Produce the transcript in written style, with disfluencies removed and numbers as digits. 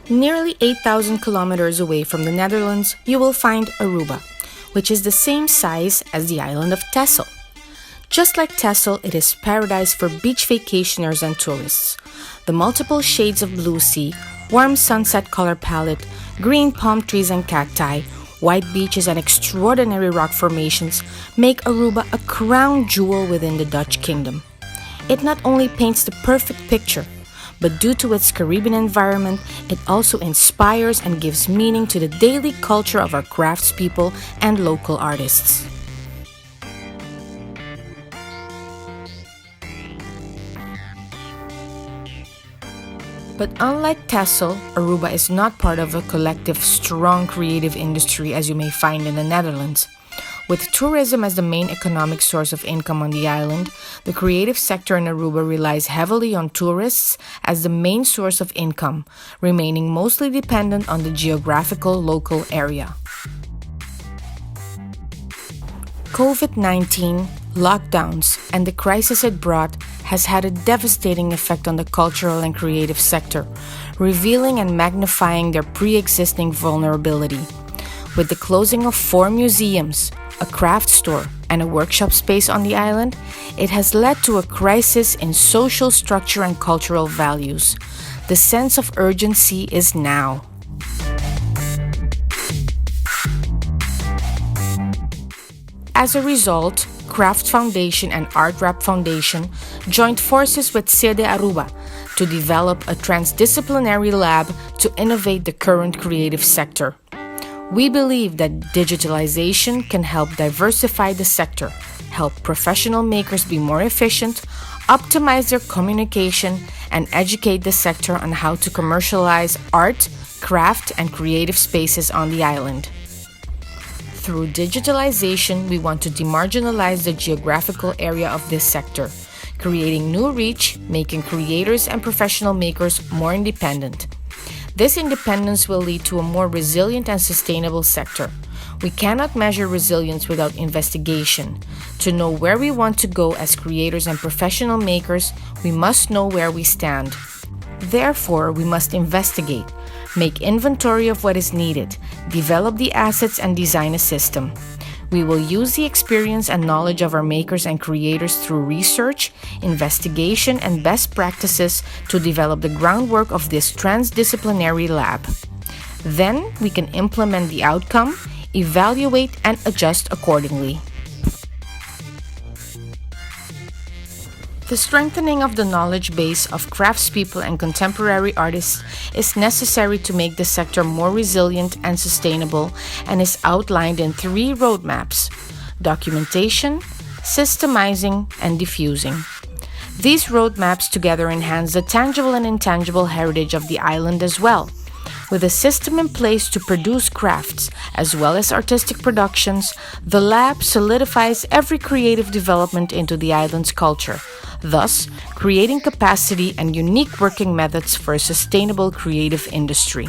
Nearly 8,000 kilometers away from the Netherlands, you will find Aruba, which is the same size as the island of Texel. Just like Texel, it is paradise for beach vacationers and tourists. The multiple shades of blue sea, warm sunset color palette, green palm trees and cacti, white beaches and extraordinary rock formations make Aruba a crown jewel within the Dutch kingdom. It not only paints the perfect picture, but due to its Caribbean environment, it also inspires and gives meaning to the daily culture of our craftspeople and local artists. But unlike Texel, Aruba is not part of a collective, strong creative industry as you may find in the Netherlands. With tourism as the main economic source of income on the island, the creative sector in Aruba relies heavily on tourists as the main source of income, remaining mostly dependent on the geographical local area. COVID-19, lockdowns, and the crisis it brought has had a devastating effect on the cultural and creative sector, revealing and magnifying their pre-existing vulnerability. With the closing of 4 museums, a craft store, and a workshop space on the island, it has led to a crisis in social structure and cultural values. The sense of urgency is now. As a result, Craft Foundation and Art Rap Foundation joined forces with Sede Aruba to develop a transdisciplinary lab to innovate the current creative sector. We believe that digitalization can help diversify the sector, help professional makers be more efficient, optimize their communication, and educate the sector on how to commercialize art, craft, and creative spaces on the island. Through digitalization, we want to demarginalize the geographical area of this sector, creating new reach, making creators and professional makers more independent. This independence will lead to a more resilient and sustainable sector. We cannot measure resilience without investigation. To know where we want to go as creators and professional makers, we must know where we stand. Therefore, we must investigate, make inventory of what is needed, develop the assets, and design a system. We will use the experience and knowledge of our makers and creators through research, investigation, and best practices to develop the groundwork of this transdisciplinary lab. Then we can implement the outcome, evaluate, and adjust accordingly. The strengthening of the knowledge base of craftspeople and contemporary artists is necessary to make the sector more resilient and sustainable and is outlined in 3 roadmaps: documentation, systemizing, and diffusing. These roadmaps together enhance the tangible and intangible heritage of the island as well. With a system in place to produce crafts as well as artistic productions, the lab solidifies every creative development into the island's culture, thus creating capacity and unique working methods for a sustainable creative industry.